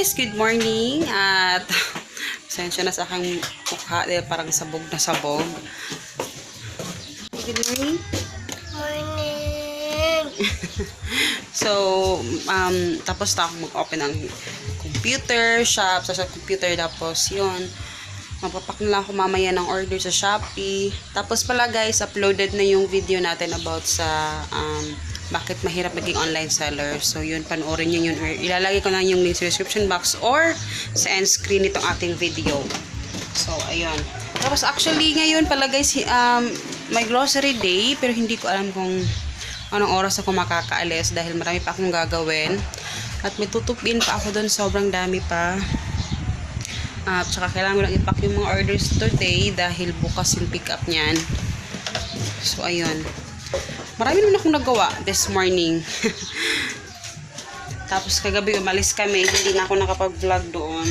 guys, good morning at pasensya na sa aking mukha dahil parang sabog na sabog. Good morning. Morning. So, tapos na akong mag-open ng computer shop sa computer, tapos yun, mapapak na lang ako mamaya ng order sa Shopee. Tapos pala guys, uploaded na yung video natin about sa bakit mahirap maging online seller. So yun, panoorin nyo yun. Ilalagay ko na yung link sa description box or sa end screen itong ating video. So ayun. Tapos actually ngayon pala guys, may grocery day, pero hindi ko alam kung anong oras ako makakaalis dahil marami pa akong gagawin. At may tutupin pa ako doon, sobrang dami pa. At saka kailangan ko lang ipack yung mga orders today dahil bukas yung pick up niyan. So ayun. Marami naman akong nagawa this morning. Tapos kagabi umalis kami, hindi na ako nakapag-vlog doon.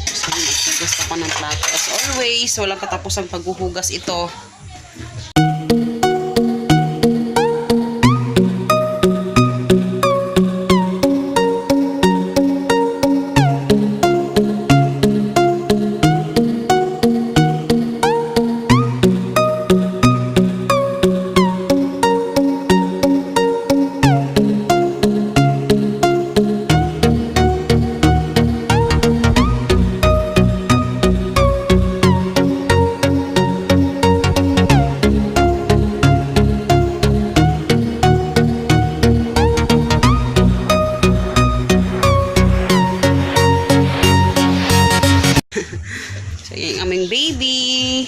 So naghugas ako ng plato. As always, walang katapusang paghuhugas ito. So, yung aming baby.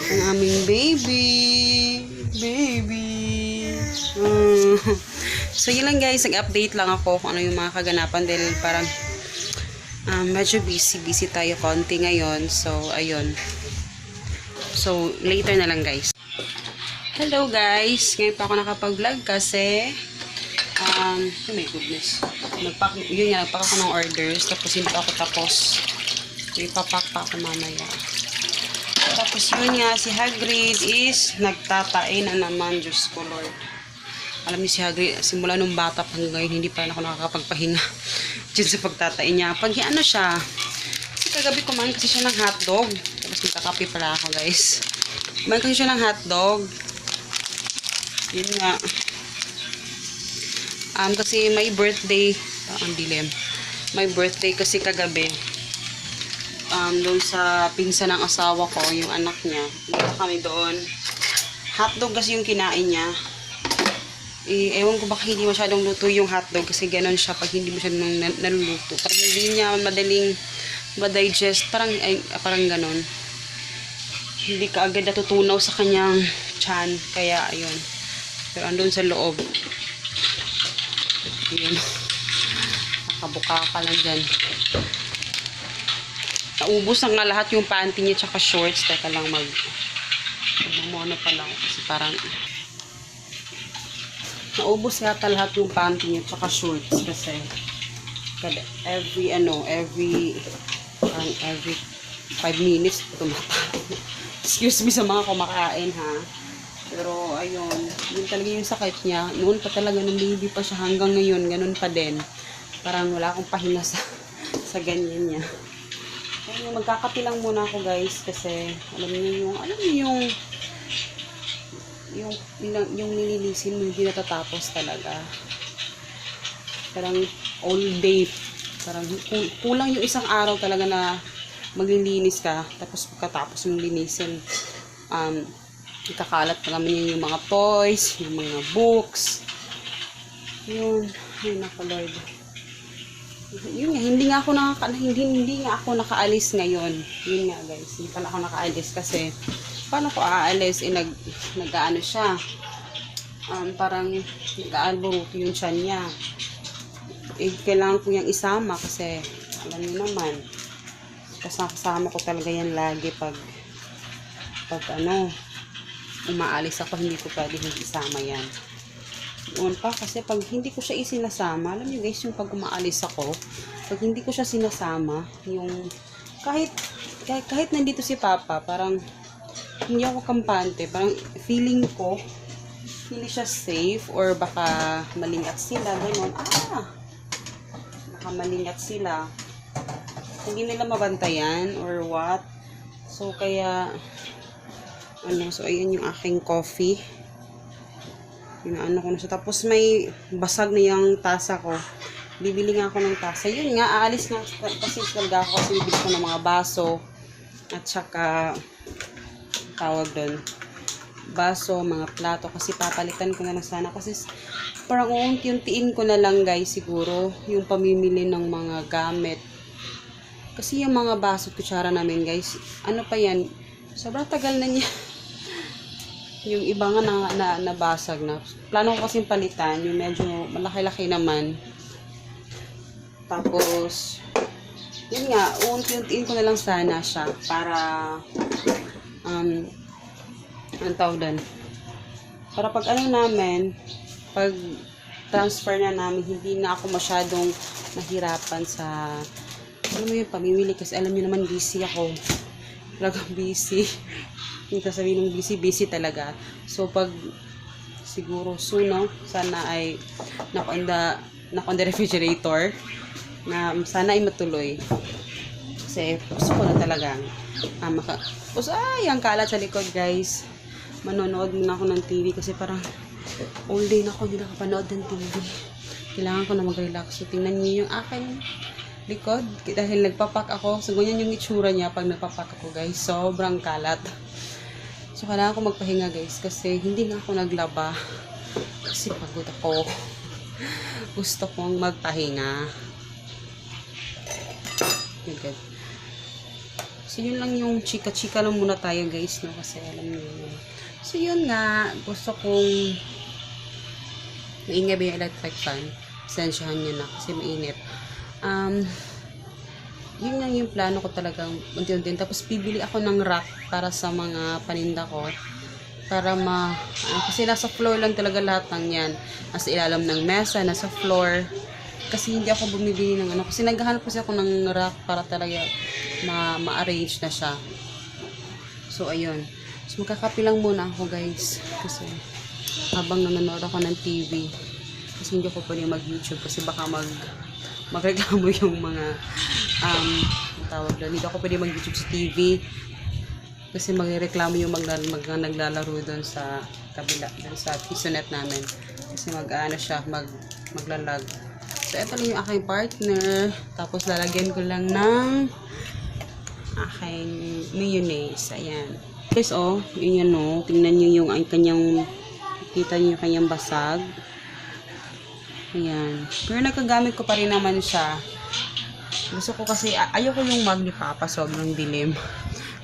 Ang aming baby. So, yun lang guys. Nag-update lang ako kung ano yung mga kaganapan dahil parang medyo busy tayo konti ngayon. So, ayun. So, later na lang guys. Hello guys. Ngayon pa ako nakapag-vlog kasi oh my goodness. Nagpack ako ng orders tapos hindi pa ako tapos. Ipapak pa ako mamaya. Tapos yun nga, si Hagrid is nagtatain na naman. Diyos ko Lord. Alam niyo si Hagrid, simula nung bata pa hanggang ngayon, hindi pa rin ako nakakapagpahinga dyan sa pagtatain niya. Pag ano siya, kasi kagabi kumain kasi siya ng hotdog. Tapos magkakape pala ako guys. Kumain kasi siya ng hotdog. Yun nga. Kasi may birthday. Ang dilim. May birthday kasi kagabi. Doon sa pinsan ng asawa ko, yung anak niya. Dito kami doon. Hotdog kasi yung kinain niya. Ewan ko baka hindi masyadong luto yung hotdog kasi ganon siya pag hindi masyadong naluluto. Parang hindi niya madaling ma-digest. Parang ganon. Hindi ka agad natutunaw sa kanyang tiyan. Kaya, ayun. Pero andun sa loob. Ayun. Nakabuka ka lang dyan. Naubos na nga lahat yung panty niya tsaka shorts. Teka lang magmamono pa lang kasi parang naubos yata lahat yung panty niya tsaka shorts kasi every 5 minutes tumatawag. Excuse me sa mga kumakain ha. Pero ayun, yun talaga yung sakit niya. Noon pa talaga nung baby pa siya hanggang ngayon, ganun pa din. Parang wala akong pahinga sa ganyan niya. Ayun, magkakape lang muna ako guys kasi alam niyo yung nililisin mo hindi natatapos talaga. Parang all day. Parang kulang yung isang araw talaga na maglilinis ka tapos pagkatapos mong linisin ikakalat pa naman yun yung mga toys, yung mga books. Yun, ay nako Lord. Yun nga, hindi nga ako nakaalis ngayon. Yun nga guys, hindi pala ako nakaalis kasi paano ko aalis? Nag-aano siya. Parang nag-aalburuto yung tiyan niya. Kailangan ko yung isama kasi alam niyo naman, kasama ko talaga yan lagi pag umaalis ako, hindi ko pwede hindi isama yan. Noon pa kasi pag hindi ko siya isinasama, alam niyo guys, yung pag umaalis ako, pag hindi ko siya sinasama, yung kahit nandito si Papa, parang hindi ako kampante, parang feeling siya safe or baka malingat sila, gano'n. Baka malingat sila. hindi nila mabantayan or what. So, kaya, so, ayan yung aking coffee. Inaano ko na siya. Tapos, may basag na yung tasa ko. Bibili nga ako ng tasa. Yun nga, aalis nga kasi talaga ako kasi bibili ko ng mga baso. At saka, tawag doon, baso, mga plato. Kasi papalitan ko na lang sana. Kasi, parang uunti-untiin ko na lang guys, siguro, yung pamimili ng mga gamit. Kasi yung mga baso at kutsara namin guys, ano pa yan, sobrang tagal na niya. Yung iba nga nabasag na. Plano ko kasing palitan, yung medyo malaki-laki naman. Tapos, yun nga, uunti-untiin ko na lang sana siya para, anong tawag doon? Para pag ano namin, pag transfer na namin, hindi na ako masyadong nahirapan sa alam mo yung pamimili kasi alam niyo naman busy ako. Talagang busy. Yung sasabihin ng busy talaga. So pag siguro soon, no, sana ay naka on the refrigerator na sana ay matuloy. Kasi gusto ko na talaga ang kalat sa likod guys. Manonood muna ako ng TV kasi parang all day na ako hindi nakapanood ng TV. Kailangan ko na mag-relax. So tingnan niyo yung aking likod dahil nagpapak ako. So, ganyan yung itsura niya pag nagpapak ako, guys. Sobrang kalat. So, kailangan ko magpahinga, guys. Kasi hindi nga ako naglaba. Kasi pagod ako. Gusto kong magpahinga. Okay. So, yun lang yung chika-chika lang muna tayo, guys. No? Kasi alam niyo yun. So, yun nga. Gusto kong maingay ba yung electric fan. Sensyahan niyo na kasi mainit. Yun nga yung plano ko talagang unti-unti. Tapos bibili ako ng rack para sa mga paninda ko para kasi nasa floor lang talaga lahat ng yan, nasa ilalim ng mesa, nasa floor, kasi hindi ako bumibili ng kasi naghahanap kasi ako ng rack para talaga ma-arrange na siya. So ayun, so magkakape lang muna ako guys kasi habang nanonood ako ng TV kasi hindi ako pwede mag-YouTube kasi baka magreklamo yung mga tawag doon. Hindi ako pwede mag-YouTube sa TV kasi magreklamo yung naglalaro doon sa kabila, doon sa pisonet namin. Kasi maglalag. So, ito lang yung aking partner. Tapos, lalagyan ko lang ng aking mayonnaise. Ayan. Guys, yun yan, tingnan nyo yung kanyang, kita nyo yung kanyang basag. Ayan. Pero nagkagamit ko pa rin naman siya. Gusto ko kasi, ayoko yung mug ni Papa, sobrang dilim.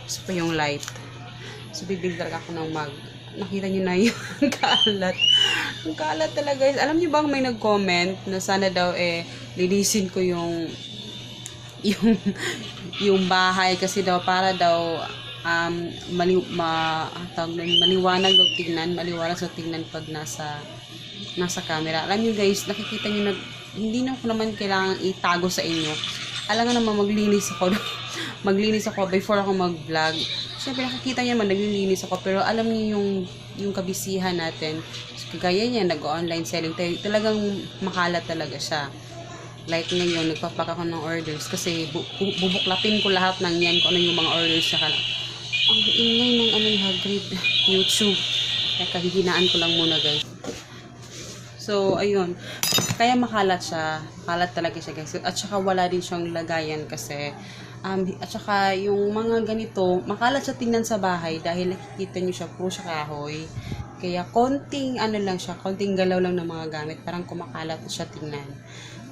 Gusto ko yung light. So, bibili talaga ako ng mug. Nakita nyo na yung kalat. Ang kalat talaga. Alam nyo bang may nag-comment na sana daw linisin ko yung bahay kasi daw para daw maliwanag daw tingnan. Maliwanag sa tingnan pag nasa camera. Alam nyo guys, nakikita nyo hindi na ako naman kailangan itago sa inyo. Alam nga naman maglinis ako before ako mag-vlog. Siyempre nakikita nyo naman naglilinis ako pero alam nyo yung kabisihan natin. So, kagaya niya, nag-online selling tayo. Talagang makalat talaga siya. Like ngayon, nagpapak ako ng orders kasi bubuklapin ko lahat ng yan kung ano yung mga orders siya. Ang ingay ng ni Hagrid YouTube. Kaya kahihinaan ko lang muna guys. So, ayun. Kaya makalat siya. Makalat talaga siya, guys. At saka wala din siyang lagayan kasi. At saka yung mga ganito, makalat siya tingnan sa bahay dahil nakikita nyo siya, puro siya kahoy. Kaya konting konting galaw lang ng mga gamit. Parang kumakalat siya tingnan.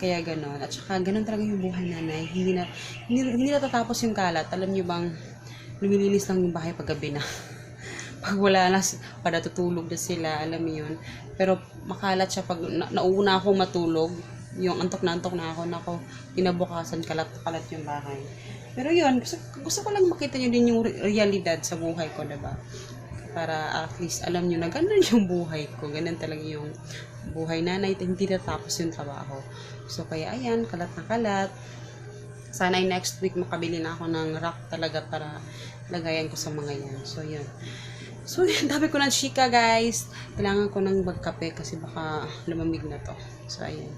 Kaya ganon. At saka ganon talaga yung buhay nanay. Hindi natatapos yung kalat. Alam nyo bang, lumilinis lang yung bahay paggabi na. Pag wala na, padatutulog na sila, alam mo yun. Pero makalat siya pag nauna akong matulog, yung antok na ako, kinabukasan kalat yung bahay. Pero yun, gusto ko lang makita nyo din yung realidad sa buhay ko, diba? Para at least alam nyo na ganun yung buhay ko, ganun talaga yung buhay nanay, hindi natapos yung trabaho. So kaya ayan, kalat na kalat. Sana ay next week makabili na ako ng rack talaga para lagayan ko sa mga yan. So yun. So, dami ko ng chika, guys. Kailangan ko nang magkape kasi baka lumamig na to. So, ayun.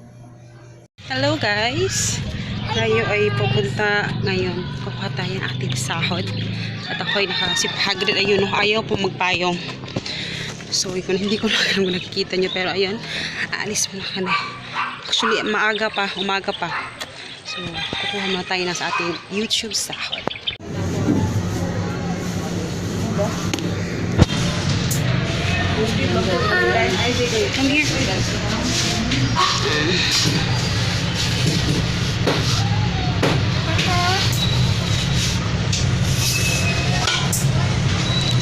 Hello, guys. Tayo ay pupunta ngayon. Kukuha tayo ng ating sahod. At ako ay nakasipagrid. Ayun, ayaw po magpayong. So, hindi ko na alam kung nakikita nyo. Pero ayun, aalis muna kami. Actually, umaga pa. So, kukuha muna tayo na sa ating YouTube sahod. Come here.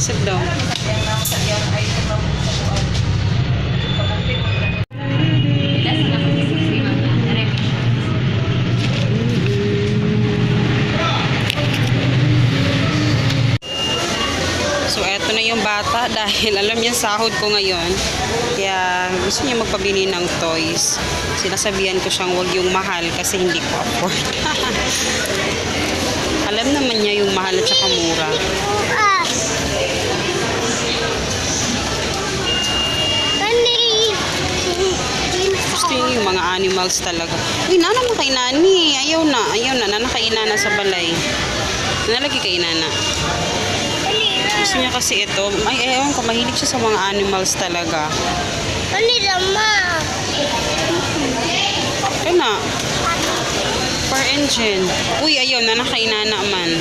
Sit down. So, eto na yung bata dahil alam niya sahod ko ngayon. Kaya gusto niya magpabili ng toys. Sinasabihan ko siyang wag yung mahal kasi hindi ko afford. Alam naman niya yung mahal at saka mura. Gusto niya yung mga animals talaga. Uy, nana mo kay nani. Ayaw na. Nana kay inana sa balay. Nalagi kay inana. Gusto niya kasi ito. Ay, ewan ko, mahilig siya sa mga animals talaga. Ito na. Per engine. Uy, ayaw na, nakainana man.